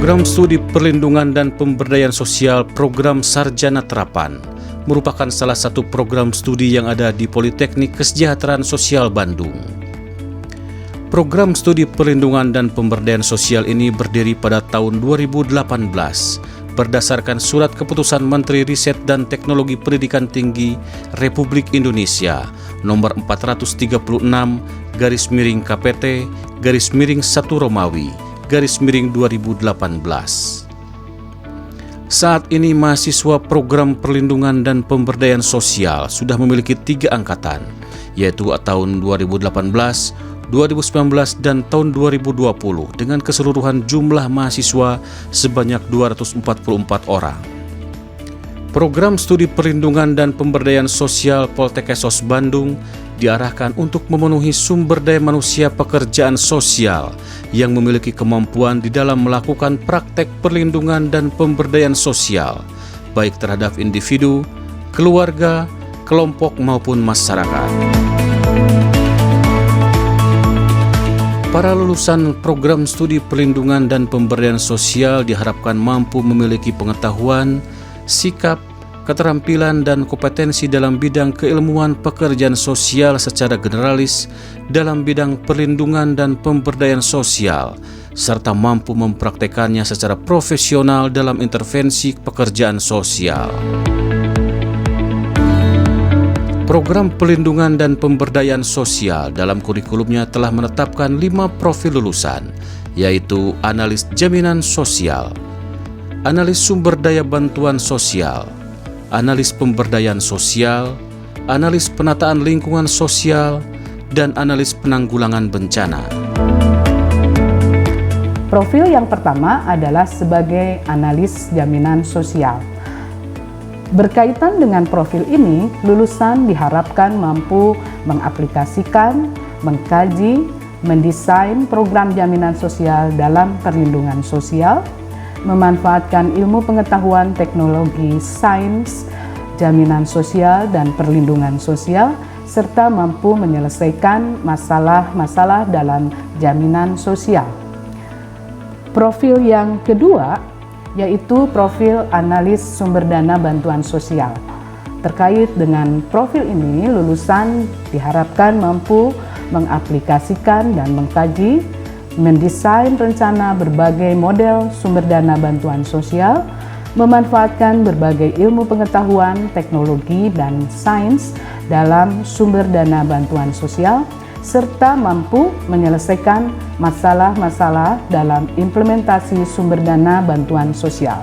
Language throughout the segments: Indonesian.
Program Studi Perlindungan dan Pemberdayaan Sosial Program Sarjana Terapan merupakan salah satu program studi yang ada di Politeknik Kesejahteraan Sosial Bandung. Program Studi Perlindungan dan Pemberdayaan Sosial ini berdiri pada tahun 2018 berdasarkan Surat Keputusan Menteri Riset dan Teknologi Pendidikan Tinggi Republik Indonesia nomor 436/KPT-1 Romawi/2018. Saat ini mahasiswa program perlindungan dan pemberdayaan sosial sudah memiliki 3 angkatan, yaitu tahun 2018, 2019, dan tahun 2020 dengan keseluruhan jumlah mahasiswa sebanyak 244 orang. Program Studi Perlindungan dan Pemberdayaan Sosial Poltekkes Bandung diarahkan untuk memenuhi sumber daya manusia pekerjaan sosial yang memiliki kemampuan di dalam melakukan praktek perlindungan dan pemberdayaan sosial, baik terhadap individu, keluarga, kelompok maupun masyarakat. Para lulusan program studi perlindungan dan pemberdayaan sosial diharapkan mampu memiliki pengetahuan, sikap, keterampilan, dan kompetensi dalam bidang keilmuan pekerjaan sosial secara generalis dalam bidang perlindungan dan pemberdayaan sosial, serta mampu mempraktekannya secara profesional dalam intervensi pekerjaan sosial. Program Perlindungan dan Pemberdayaan Sosial dalam kurikulumnya telah menetapkan 5 profil lulusan, yaitu analis jaminan sosial, analis sumber daya bantuan sosial, analis pemberdayaan sosial, analis penataan lingkungan sosial, dan analis penanggulangan bencana. Profil yang pertama adalah sebagai analis jaminan sosial. Berkaitan dengan profil ini, lulusan diharapkan mampu mengaplikasikan, mengkaji, mendesain program jaminan sosial dalam perlindungan sosial, memanfaatkan ilmu pengetahuan teknologi sains, jaminan sosial dan perlindungan sosial, serta mampu menyelesaikan masalah-masalah dalam jaminan sosial. Profil yang kedua yaitu profil analis sumber dana bantuan sosial. Terkait dengan profil ini, lulusan diharapkan mampu mengaplikasikan dan mengkaji, mendesain rencana berbagai model sumber dana bantuan sosial, memanfaatkan berbagai ilmu pengetahuan, teknologi, dan sains dalam sumber dana bantuan sosial, serta mampu menyelesaikan masalah-masalah dalam implementasi sumber dana bantuan sosial.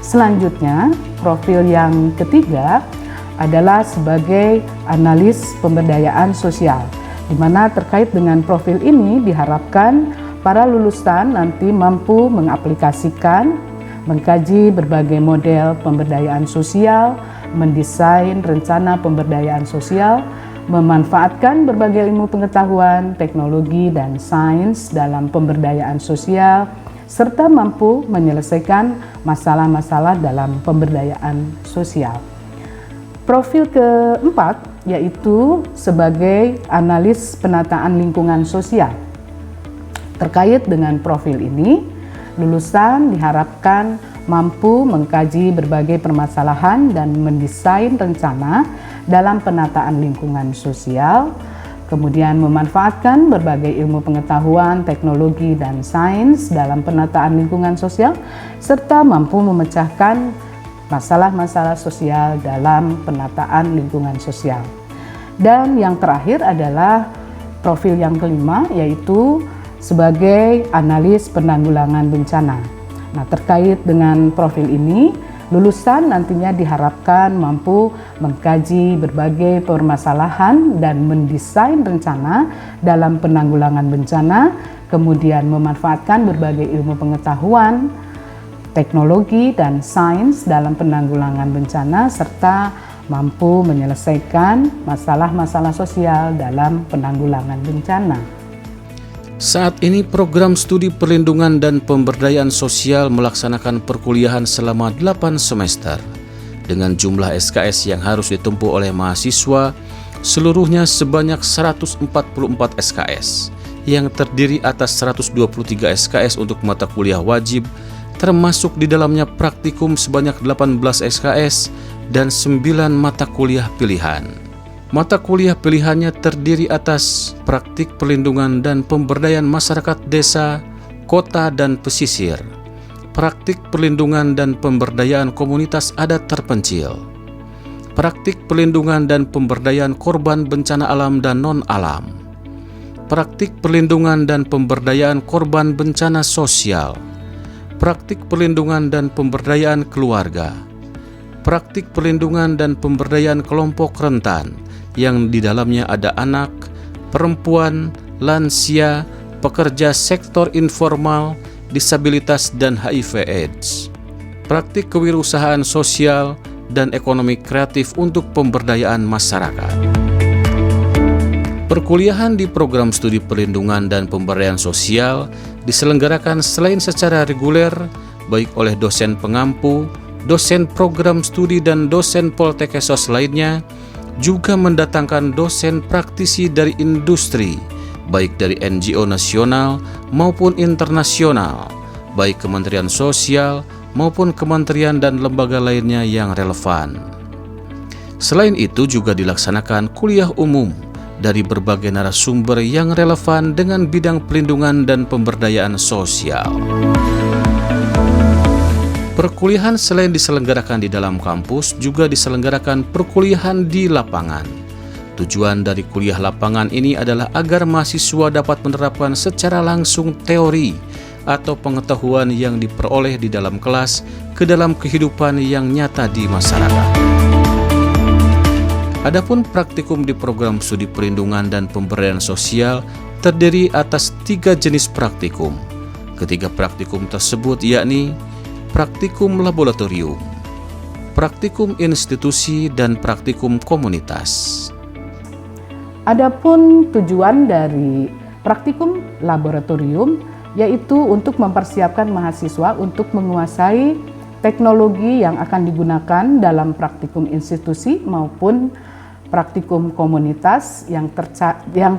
Selanjutnya, profil yang ketiga adalah sebagai analis pemberdayaan sosial, di mana terkait dengan profil ini diharapkan para lulusan nanti mampu mengaplikasikan, mengkaji berbagai model pemberdayaan sosial, mendesain rencana pemberdayaan sosial, memanfaatkan berbagai ilmu pengetahuan, teknologi, dan sains dalam pemberdayaan sosial, serta mampu menyelesaikan masalah-masalah dalam pemberdayaan sosial. Profil keempat yaitu sebagai analis penataan lingkungan sosial. Terkait dengan profil ini, lulusan diharapkan mampu mengkaji berbagai permasalahan dan mendesain rencana dalam penataan lingkungan sosial, kemudian memanfaatkan berbagai ilmu pengetahuan, teknologi, dan sains dalam penataan lingkungan sosial, serta mampu memecahkan masalah-masalah sosial dalam penataan lingkungan sosial. Dan yang terakhir adalah profil yang kelima, yaitu sebagai analis penanggulangan bencana. Nah, terkait dengan profil ini, lulusan nantinya diharapkan mampu mengkaji berbagai permasalahan dan mendesain rencana dalam penanggulangan bencana, kemudian memanfaatkan berbagai ilmu pengetahuan, teknologi, dan sains dalam penanggulangan bencana, serta mampu menyelesaikan masalah-masalah sosial dalam penanggulangan bencana. Saat ini program studi perlindungan dan pemberdayaan sosial melaksanakan perkuliahan selama 8 semester dengan jumlah SKS yang harus ditempuh oleh mahasiswa seluruhnya sebanyak 144 SKS yang terdiri atas 123 SKS untuk mata kuliah wajib termasuk di dalamnya praktikum sebanyak 18 SKS dan 9 mata kuliah pilihan. Mata kuliah pilihannya terdiri atas praktik perlindungan dan pemberdayaan masyarakat desa, kota, dan pesisir, praktik perlindungan dan pemberdayaan komunitas adat terpencil, praktik perlindungan dan pemberdayaan korban bencana alam dan non-alam, praktik perlindungan dan pemberdayaan korban bencana sosial, praktik perlindungan dan pemberdayaan keluarga, praktik perlindungan dan pemberdayaan kelompok rentan yang di dalamnya ada anak, perempuan, lansia, pekerja sektor informal, disabilitas, dan HIV/AIDS, praktik kewirausahaan sosial dan ekonomi kreatif untuk pemberdayaan masyarakat. Perkuliahan di program studi perlindungan dan pemberdayaan sosial diselenggarakan selain secara reguler, baik oleh dosen pengampu, dosen program studi, dan dosen poltekesos lainnya, juga mendatangkan dosen praktisi dari industri, baik dari NGO nasional maupun internasional, baik Kementerian Sosial maupun kementerian dan lembaga lainnya yang relevan. Selain itu juga dilaksanakan kuliah umum dari berbagai narasumber yang relevan dengan bidang pelindungan dan pemberdayaan sosial. Perkuliahan selain diselenggarakan di dalam kampus, juga diselenggarakan perkuliahan di lapangan. Tujuan dari kuliah lapangan ini adalah agar mahasiswa dapat menerapkan secara langsung teori atau pengetahuan yang diperoleh di dalam kelas ke dalam kehidupan yang nyata di masyarakat. Adapun praktikum di program studi perlindungan dan pemberdayaan sosial terdiri atas 3 jenis praktikum. Ketiga praktikum tersebut yakni praktikum laboratorium, praktikum institusi, dan praktikum komunitas. Adapun tujuan dari praktikum laboratorium yaitu untuk mempersiapkan mahasiswa untuk menguasai teknologi yang akan digunakan dalam praktikum institusi maupun praktikum komunitas yang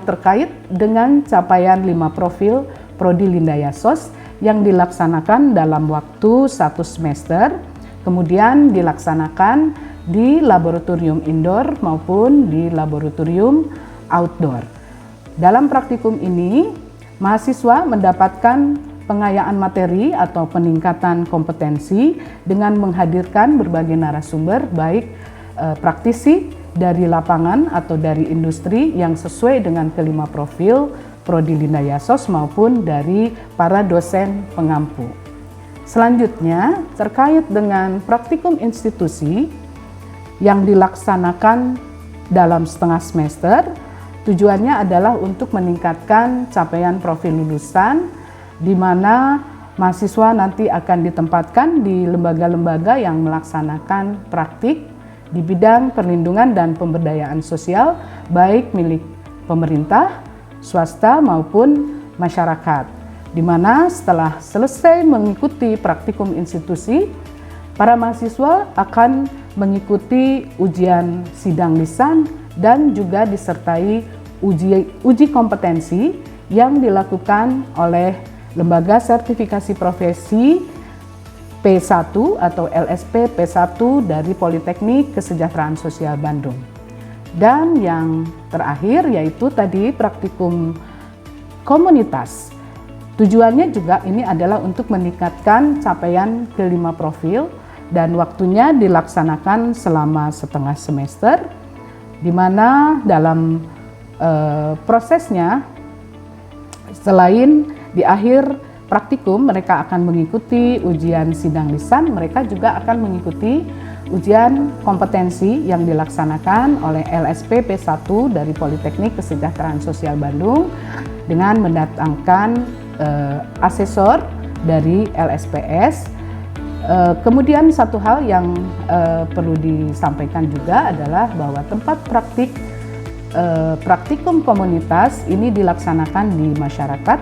terkait dengan capaian 5 profil Prodi Lindayasos yang dilaksanakan dalam waktu 1 semester, kemudian dilaksanakan di laboratorium indoor maupun di laboratorium outdoor. Dalam praktikum ini, mahasiswa mendapatkan pengayaan materi atau peningkatan kompetensi dengan menghadirkan berbagai narasumber, baik praktisi dari lapangan atau dari industri yang sesuai dengan kelima profil Prodi Lindayasos maupun dari para dosen pengampu. Selanjutnya, terkait dengan praktikum institusi yang dilaksanakan dalam setengah semester, tujuannya adalah untuk meningkatkan capaian profil lulusan, di mana mahasiswa nanti akan ditempatkan di lembaga-lembaga yang melaksanakan praktik di bidang perlindungan dan pemberdayaan sosial, baik milik pemerintah, swasta maupun masyarakat. Di mana setelah selesai mengikuti praktikum institusi, para mahasiswa akan mengikuti ujian sidang lisan dan juga disertai uji kompetensi yang dilakukan oleh Lembaga Sertifikasi Profesi P1 atau LSP P1 dari Politeknik Kesejahteraan Sosial Bandung. Dan yang terakhir yaitu tadi praktikum komunitas. Tujuannya juga ini adalah untuk meningkatkan capaian kelima profil dan waktunya dilaksanakan selama setengah semester, di mana dalam prosesnya selain di akhir praktikum mereka akan mengikuti ujian sidang lisan, mereka juga akan mengikuti ujian kompetensi yang dilaksanakan oleh LSP P1 dari Politeknik Kesejahteraan Sosial Bandung dengan mendatangkan asesor dari LSPS. Kemudian satu hal yang perlu disampaikan juga adalah bahwa tempat praktikum komunitas ini dilaksanakan di masyarakat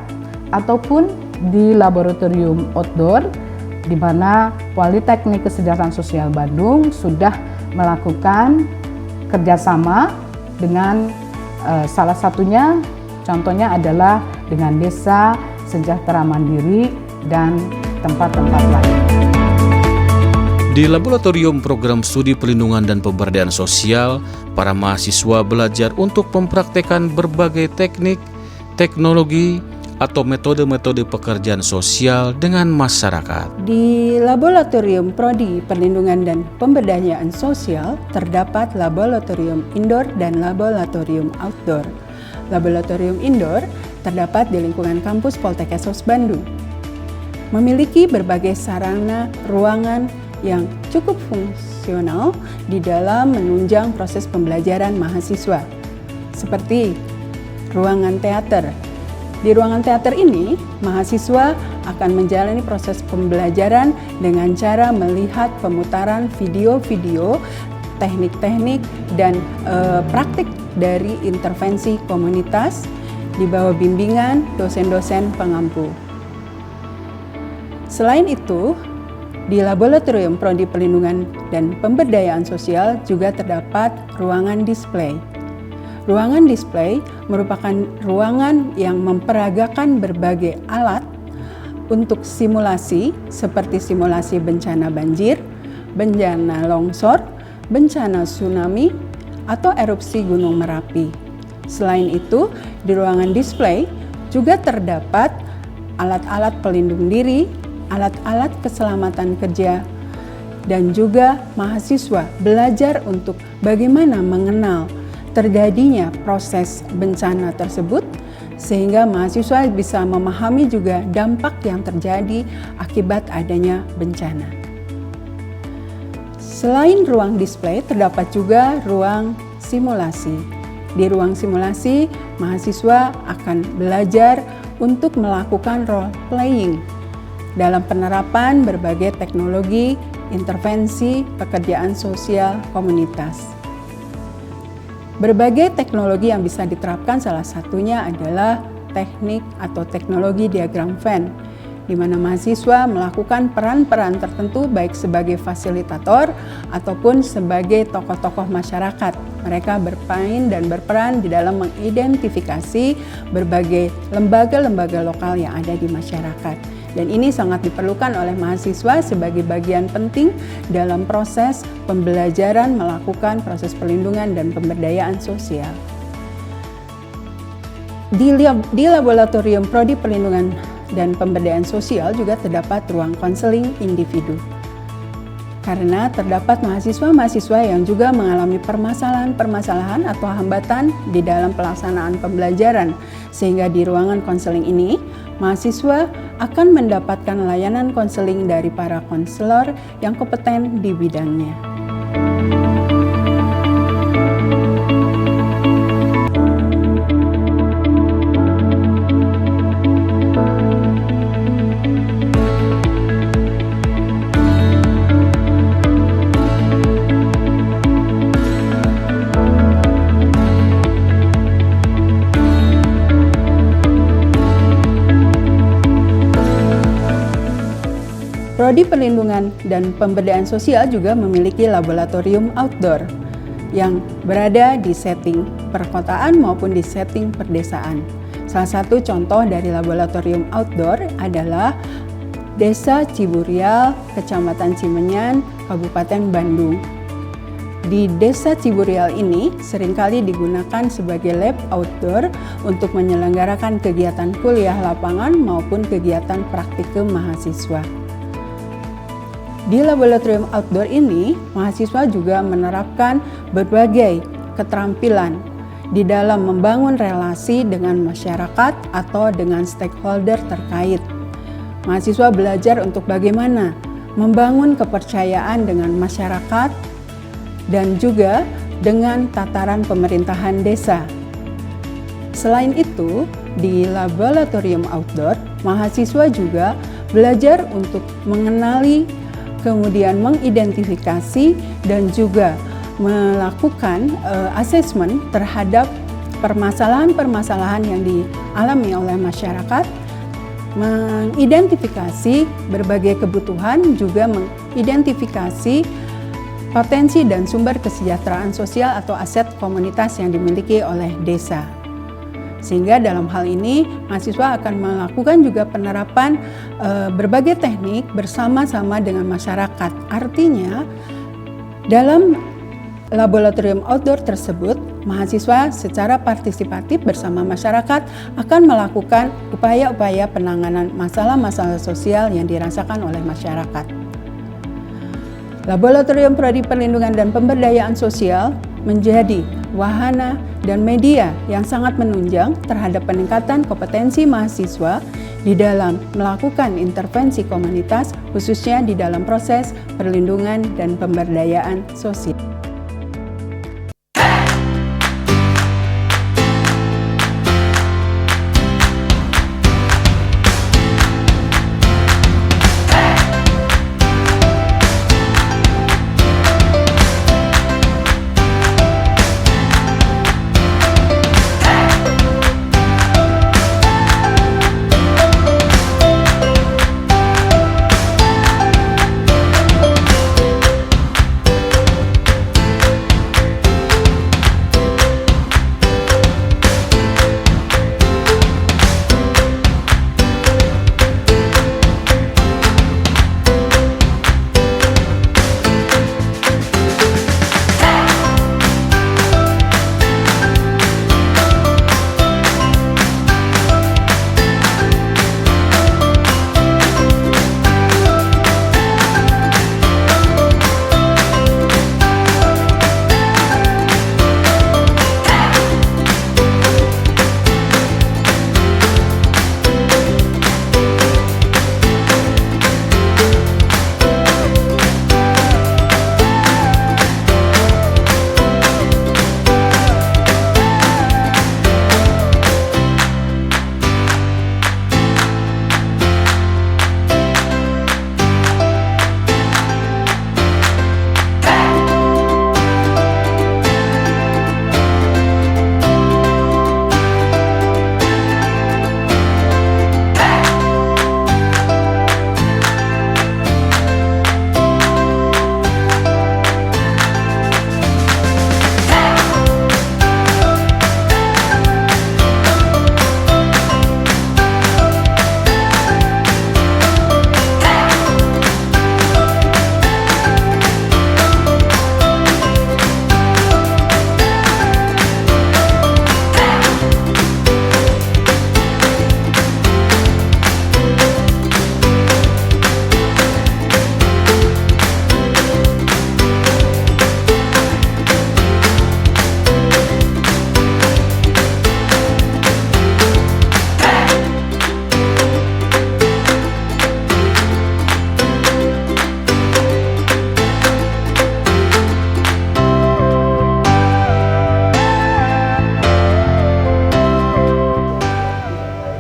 ataupun di laboratorium outdoor, di mana Politeknik Kesejahteraan Sosial Bandung sudah melakukan kerjasama dengan salah satunya, contohnya adalah dengan Desa Sejahtera Mandiri dan tempat-tempat lain. Di Laboratorium Program Studi Perlindungan dan Pemberdayaan Sosial, para mahasiswa belajar untuk mempraktekkan berbagai teknik, teknologi, atau metode-metode pekerjaan sosial dengan masyarakat. Di Laboratorium Prodi Perlindungan dan Pemberdayaan Sosial terdapat laboratorium indoor dan laboratorium outdoor. Laboratorium indoor terdapat di lingkungan kampus Poltekkes Bandung. Memiliki berbagai sarana ruangan yang cukup fungsional di dalam menunjang proses pembelajaran mahasiswa, seperti ruangan teater. Di ruangan teater ini, mahasiswa akan menjalani proses pembelajaran dengan cara melihat pemutaran video-video, teknik-teknik, dan praktik dari intervensi komunitas di bawah bimbingan dosen-dosen pengampu. Selain itu, di Laboratorium Prodi Perlindungan dan Pemberdayaan Sosial juga terdapat ruangan display. Ruangan display merupakan ruangan yang memperagakan berbagai alat untuk simulasi seperti simulasi bencana banjir, bencana longsor, bencana tsunami, atau erupsi Gunung Merapi. Selain itu, di ruangan display juga terdapat alat-alat pelindung diri, alat-alat keselamatan kerja, dan juga mahasiswa belajar untuk bagaimana mengenal terjadinya proses bencana tersebut, sehingga mahasiswa bisa memahami juga dampak yang terjadi akibat adanya bencana. Selain ruang display, terdapat juga ruang simulasi. Di ruang simulasi, mahasiswa akan belajar untuk melakukan role playing dalam penerapan berbagai teknologi intervensi pekerjaan sosial komunitas. Berbagai teknologi yang bisa diterapkan salah satunya adalah teknik atau teknologi diagram Venn, di mana mahasiswa melakukan peran-peran tertentu baik sebagai fasilitator ataupun sebagai tokoh-tokoh masyarakat. Mereka bermain dan berperan di dalam mengidentifikasi berbagai lembaga-lembaga lokal yang ada di masyarakat. Dan ini sangat diperlukan oleh mahasiswa sebagai bagian penting dalam proses pembelajaran melakukan proses perlindungan dan pemberdayaan sosial. Di Laboratorium Prodi Perlindungan dan Pemberdayaan Sosial juga terdapat ruang konseling individu. Karena terdapat mahasiswa-mahasiswa yang juga mengalami permasalahan-permasalahan atau hambatan di dalam pelaksanaan pembelajaran, sehingga di ruangan konseling ini, mahasiswa akan mendapatkan layanan konseling dari para konselor yang kompeten di bidangnya. Prodi Perlindungan dan Pemberdayaan Sosial juga memiliki laboratorium outdoor yang berada di setting perkotaan maupun di setting perdesaan. Salah satu contoh dari laboratorium outdoor adalah Desa Ciburial, Kecamatan Cimenyan, Kabupaten Bandung. Di Desa Ciburial ini seringkali digunakan sebagai lab outdoor untuk menyelenggarakan kegiatan kuliah lapangan maupun kegiatan praktikum mahasiswa. Di laboratorium outdoor ini, mahasiswa juga menerapkan berbagai keterampilan di dalam membangun relasi dengan masyarakat atau dengan stakeholder terkait. Mahasiswa belajar untuk bagaimana membangun kepercayaan dengan masyarakat dan juga dengan tataran pemerintahan desa. Selain itu, di laboratorium outdoor, mahasiswa juga belajar untuk mengenali, kemudian mengidentifikasi dan juga melakukan asesmen terhadap permasalahan-permasalahan yang dialami oleh masyarakat, mengidentifikasi berbagai kebutuhan, juga mengidentifikasi potensi dan sumber kesejahteraan sosial atau aset komunitas yang dimiliki oleh desa. Sehingga dalam hal ini mahasiswa akan melakukan juga penerapan berbagai teknik bersama-sama dengan masyarakat. Artinya dalam laboratorium outdoor tersebut, mahasiswa secara partisipatif bersama masyarakat akan melakukan upaya-upaya penanganan masalah-masalah sosial yang dirasakan oleh masyarakat. Laboratorium Prodi Perlindungan dan Pemberdayaan Sosial menjadi wahana dan media yang sangat menunjang terhadap peningkatan kompetensi mahasiswa di dalam melakukan intervensi komunitas, khususnya di dalam proses perlindungan dan pemberdayaan sosial.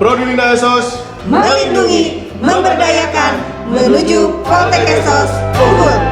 Prodi Linda Esos melindungi, memberdayakan, menuju Poltek Esos unggul.